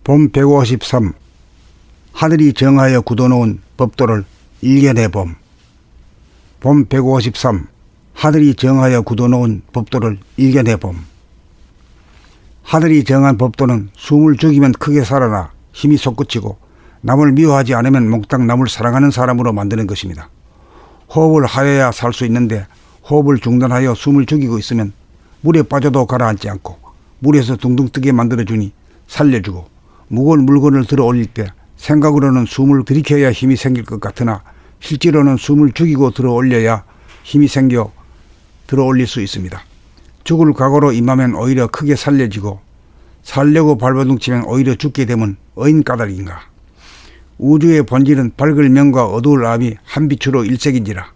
봄 153. 하늘이 정하여 굳어놓은 법도를 일견해봄. 봄 153. 하늘이 정하여 굳어놓은 법도를 일견해봄. 하늘이 정한 법도는 숨을 죽이면 크게 살아나 힘이 솟구치고 남을 미워하지 않으면 몽땅 남을 사랑하는 사람으로 만드는 것입니다. 호흡을 하여야 살 수 있는데 호흡을 중단하여 숨을 죽이고 있으면 물에 빠져도 가라앉지 않고 물에서 둥둥 뜨게 만들어주니 살려주고, 무거운 물건을 들어 올릴 때 생각으로는 숨을 들이켜야 힘이 생길 것 같으나 실제로는 숨을 죽이고 들어 올려야 힘이 생겨 들어 올릴 수 있습니다. 죽을 각오로 임하면 오히려 크게 살려지고, 살려고 발버둥치면 오히려 죽게 되면 어인 까닭인가. 우주의 본질은 밝을 명과 어두울 암이 한 빛으로 일색인지라.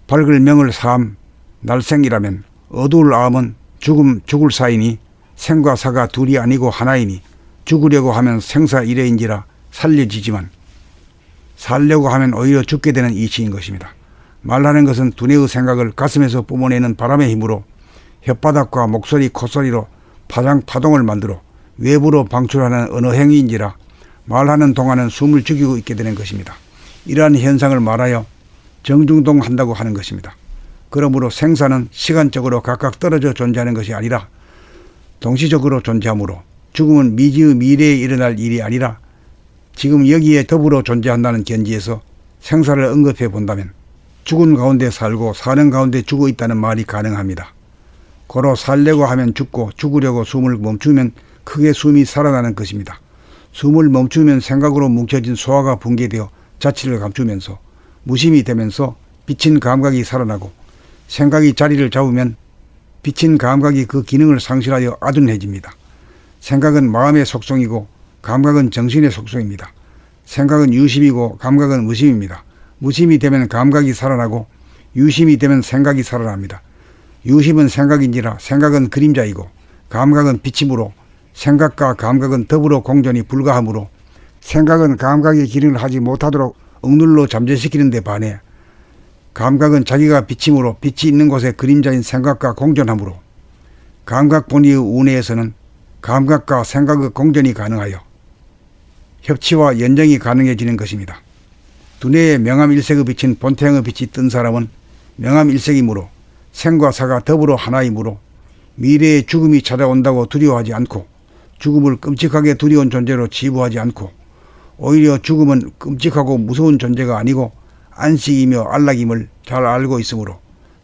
밝을 명을 삶 날생이라면 어두울 암은 죽을 사이니 생과 사가 둘이 아니고 하나이니 죽으려고 하면 생사 일회인지라 살려지지만 살려고 하면 오히려 죽게 되는 이치인 것입니다. 말하는 것은 두뇌의 생각을 가슴에서 뿜어내는 바람의 힘으로 혓바닥과 목소리, 콧소리로 파동을 만들어 외부로 방출하는 언어 행위인지라 말하는 동안은 숨을 죽이고 있게 되는 것입니다. 이러한 현상을 말하여 정중동한다고 하는 것입니다. 그러므로 생사는 시간적으로 각각 떨어져 존재하는 것이 아니라 동시적으로 존재하므로 죽음은 미지의 미래에 일어날 일이 아니라 지금 여기에 더불어 존재한다는 견지에서 생사를 언급해 본다면 죽은 가운데 살고 사는 가운데 죽어 있다는 말이 가능합니다. 고로 살려고 하면 죽고 죽으려고 숨을 멈추면 크게 숨이 살아나는 것입니다. 숨을 멈추면 생각으로 뭉쳐진 소화가 붕괴되어 자취를 감추면서 무심이 되면서 비친 감각이 살아나고, 생각이 자리를 잡으면 비친 감각이 그 기능을 상실하여 아둔해집니다. 생각은 마음의 속성이고 감각은 정신의 속성입니다. 생각은 유심이고 감각은 무심입니다. 무심이 되면 감각이 살아나고 유심이 되면 생각이 살아납니다. 유심은 생각인지라 생각은 그림자이고 감각은 빛이므로 생각과 감각은 더불어 공존이 불가하므로 생각은 감각의 기능을 하지 못하도록 억눌러 잠재시키는 데 반해 감각은 자기가 빛이므로 빛이 있는 곳에 그림자인 생각과 공존하므로 감각 본위의 운해에서는 감각과 생각의 공존이 가능하여 협치와 연정이 가능해지는 것입니다. 두뇌에 명암일색의 빛인 본태양의 빛이 뜬 사람은 명암일색이므로 생과 사가 더불어 하나이므로 미래에 죽음이 찾아온다고 두려워하지 않고 죽음을 끔찍하게 두려운 존재로 치부하지 않고 오히려 죽음은 끔찍하고 무서운 존재가 아니고 안식이며 안락임을 잘 알고 있으므로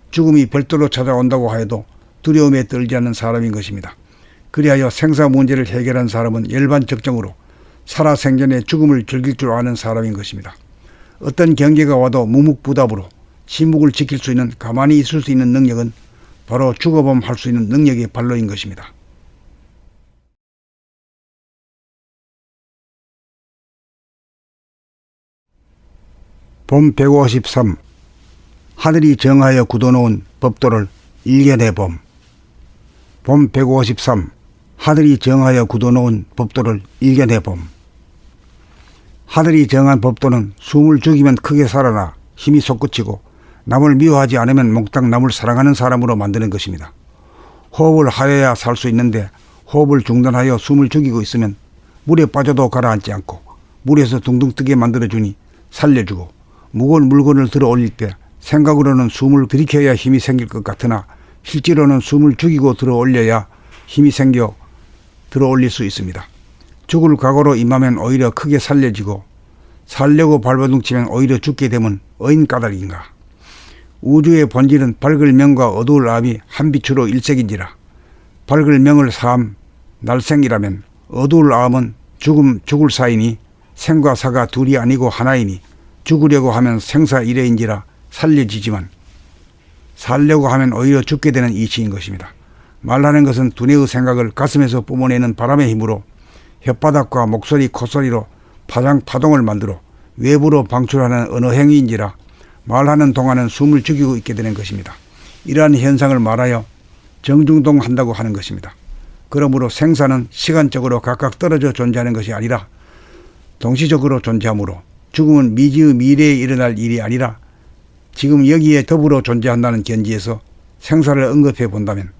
죽음이 별도로 찾아온다고 하여도 두려움에 떨지 않는 사람인 것입니다. 그리하여 생사 문제를 해결한 사람은 열반적정으로 살아생전에 죽음을 즐길 줄 아는 사람인 것입니다. 어떤 경계가 와도 무묵부답으로 침묵을 지킬 수 있는, 가만히 있을 수 있는 능력은 바로 죽어봄 할 수 있는 능력의 발로인 것입니다. 봄 153. 하늘이 정하여 굳어놓은 법도를 일견해봄. 봄 153. 하늘이 정하여 굳어놓은 법도를 일견해봄. 하늘이 정한 법도는 숨을 죽이면 크게 살아나 힘이 솟구치고 남을 미워하지 않으면 몽땅 남을 사랑하는 사람으로 만드는 것입니다. 호흡을 하여야 살 수 있는데 호흡을 중단하여 숨을 죽이고 있으면 물에 빠져도 가라앉지 않고 물에서 둥둥 뜨게 만들어주니 살려주고, 무거운 물건을 들어 올릴 때 생각으로는 숨을 들이켜야 힘이 생길 것 같으나 실제로는 숨을 죽이고 들어 올려야 힘이 생겨 들어 올릴 수 있습니다. 죽을 각오로 임하면 오히려 크게 살려지고, 살려고 발버둥치면 오히려 죽게 되면 어인 까닭인가. 우주의 본질은 밝을 명과 어두울 암이 한 빛으로 일색인지라. 밝을 명을 삶 날생이라면 어두울 암은 죽을 사이니 생과 사가 둘이 아니고 하나이니 죽으려고 하면 생사 일회인지라 살려지지만 살려고 하면 오히려 죽게 되는 이치인 것입니다. 말하는 것은 두뇌의 생각을 가슴에서 뿜어내는 바람의 힘으로 혓바닥과 목소리, 콧소리로 파동을 만들어 외부로 방출하는 언어 행위인지라 말하는 동안은 숨을 죽이고 있게 되는 것입니다. 이러한 현상을 말하여 정중동한다고 하는 것입니다. 그러므로 생사는 시간적으로 각각 떨어져 존재하는 것이 아니라 동시적으로 존재하므로 죽음은 미지의 미래에 일어날 일이 아니라 지금 여기에 더불어 존재한다는 견지에서 생사를 언급해 본다면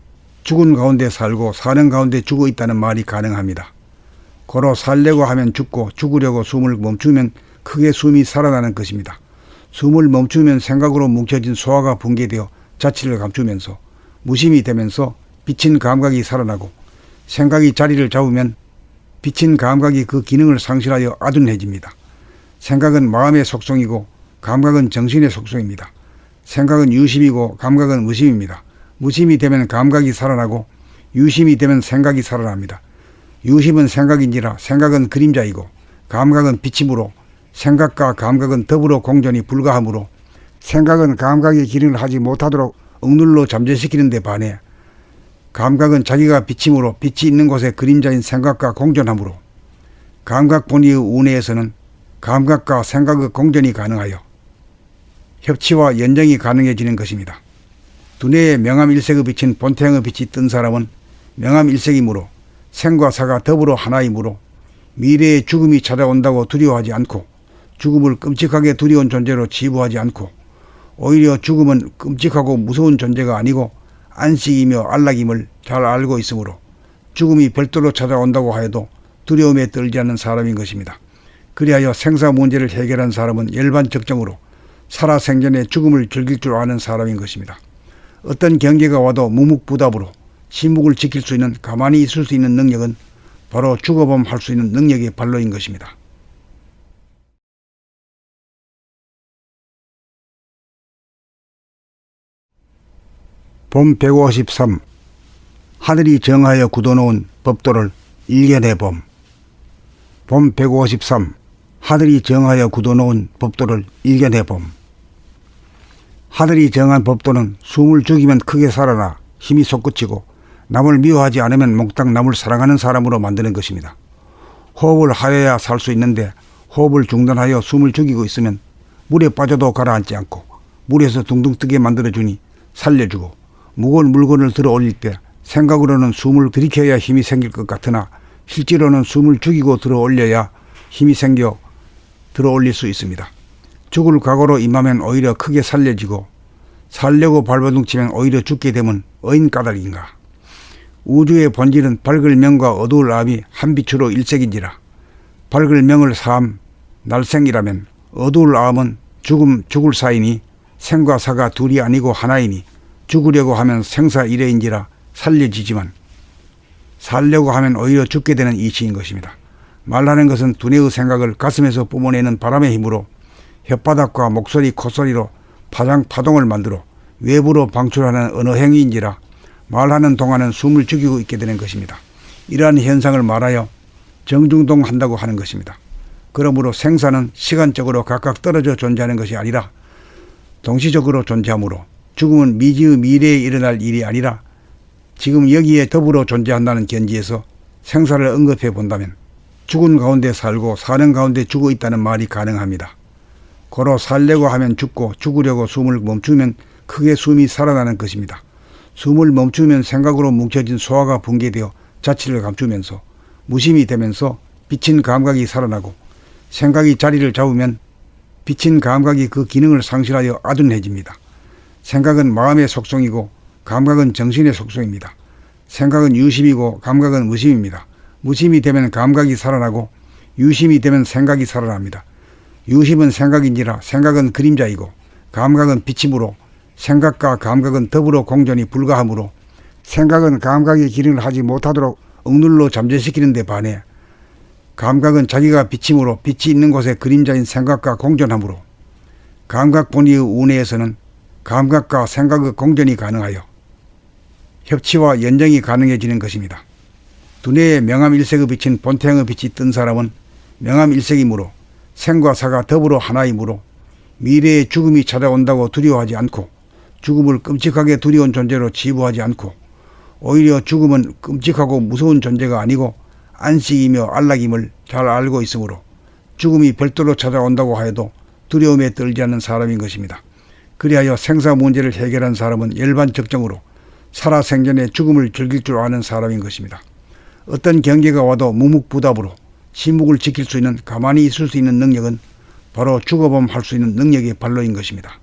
죽은 가운데 살고 사는 가운데 죽어 있다는 말이 가능합니다. 고로 살려고 하면 죽고 죽으려고 숨을 멈추면 크게 숨이 살아나는 것입니다. 숨을 멈추면 생각으로 뭉쳐진 소화가 붕괴되어 자취를 감추면서 무심이 되면서 비친 감각이 살아나고 생각이 자리를 잡으면 비친 감각이 그 기능을 상실하여 아둔해집니다. 생각은 마음의 속성이고 감각은 정신의 속성입니다. 생각은 유심이고 감각은 무심입니다. 무심이 되면 감각이 살아나고 유심이 되면 생각이 살아납니다. 유심은 생각인지라 생각은 그림자이고 감각은 비침으로 생각과 감각은 더불어 공존이 불가하므로 생각은 감각의 기능을 하지 못하도록 억눌러 잠재시키는 데 반해 감각은 자기가 비침으로 빛이 있는 곳에 그림자인 생각과 공존하므로 감각 본위의 운해에서는 감각과 생각의 공존이 가능하여 협치와 연정이 가능해지는 것입니다. 두뇌에 명암일색의 빛인 본태양의 빛이 뜬 사람은 명암일색이므로 생과 사가 더불어 하나이므로 미래의 죽음이 찾아온다고 두려워하지 않고 죽음을 끔찍하게 두려운 존재로 치부하지 않고 오히려 죽음은 끔찍하고 무서운 존재가 아니고 안식이며 안락임을 잘 알고 있으므로 죽음이 별도로 찾아온다고 하여도 두려움에 떨지 않는 사람인 것입니다. 그리하여 생사 문제를 해결한 사람은 열반적정으로 살아생전에 죽음을 즐길 줄 아는 사람인 것입니다. 어떤 경계가 와도 무묵부답으로 침묵을 지킬 수 있는 가만히 있을 수 있는 능력은 바로 죽어봄 할 수 있는 능력의 발로인 것입니다. 봄 153. 하늘이 정하여 굳어놓은 법도를 일견해봄. 봄 153. 하늘이 정하여 굳어놓은 법도를 일견해봄. 하늘이 정한 법도는 숨을 죽이면 크게 살아나 힘이 솟구치고 남을 미워하지 않으면 몽땅 남을 사랑하는 사람으로 만드는 것입니다. 호흡을 하여야 살 수 있는데 호흡을 중단하여 숨을 죽이고 있으면 물에 빠져도 가라앉지 않고 물에서 둥둥 뜨게 만들어주니 살려주고 무거운 물건을 들어 올릴 때 생각으로는 숨을 들이켜야 힘이 생길 것 같으나 실제로는 숨을 죽이고 들어 올려야 힘이 생겨 들어 올릴 수 있습니다. 죽을 각오로 임하면 오히려 크게 살려지고 살려고 발버둥치면 오히려 죽게 되면 어인 까닭인가. 우주의 본질은 밝을 명과 어두울 암이 한 빛으로 일색인지라 밝을 명을 사함 날생이라면 어두울 암은 죽을 사이니 생과 사가 둘이 아니고 하나이니 죽으려고 하면 생사 일회인지라 살려지지만 살려고 하면 오히려 죽게 되는 이치인 것입니다. 말하는 것은 두뇌의 생각을 가슴에서 뿜어내는 바람의 힘으로 혓바닥과 목소리, 콧소리로 파동을 만들어 외부로 방출하는 언어 행위인지라 말하는 동안은 숨을 죽이고 있게 되는 것입니다. 이러한 현상을 말하여 정중동한다고 하는 것입니다. 그러므로 생사는 시간적으로 각각 떨어져 존재하는 것이 아니라 동시적으로 존재하므로 죽음은 미지의 미래에 일어날 일이 아니라 지금 여기에 더불어 존재한다는 견지에서 생사를 언급해 본다면 죽은 가운데 살고 사는 가운데 죽어 있다는 말이 가능합니다. 고로 살려고 하면 죽고 죽으려고 숨을 멈추면 크게 숨이 살아나는 것입니다. 숨을 멈추면 생각으로 뭉쳐진 소화가 붕괴되어 자취를 감추면서 무심이 되면서 비친 감각이 살아나고 생각이 자리를 잡으면 비친 감각이 그 기능을 상실하여 아둔해집니다. 생각은 마음의 속성이고 감각은 정신의 속성입니다. 생각은 유심이고 감각은 무심입니다. 무심이 되면 감각이 살아나고 유심이 되면 생각이 살아납니다. 유심은 생각인지라 생각은 그림자이고 감각은 비침으로 생각과 감각은 더불어 공존이 불가하므로 생각은 감각의 기능을 하지 못하도록 억눌러 잠재시키는 데 반해 감각은 자기가 비침으로 빛이 있는 곳에 그림자인 생각과 공존하므로 감각 본위의 운해에서는 감각과 생각의 공존이 가능하여 협치와 연정이 가능해지는 것입니다. 두뇌에 명암일색의 빛인 본태양의 빛이 뜬 사람은 명암일색이므로 생과 사가 더불어 하나이므로 미래의 죽음이 찾아온다고 두려워하지 않고 죽음을 끔찍하게 두려운 존재로 치부하지 않고 오히려 죽음은 끔찍하고 무서운 존재가 아니고 안식이며 안락임을 잘 알고 있으므로 죽음이 별도로 찾아온다고 하여도 두려움에 떨지 않는 사람인 것입니다. 그리하여 생사 문제를 해결한 사람은 열반적정으로 살아생전에 죽음을 즐길 줄 아는 사람인 것입니다. 어떤 경계가 와도 무묵부답으로 침묵을 지킬 수 있는 가만히 있을 수 있는 능력은 바로 죽어봄 할 수 있는 능력의 발로인 것입니다.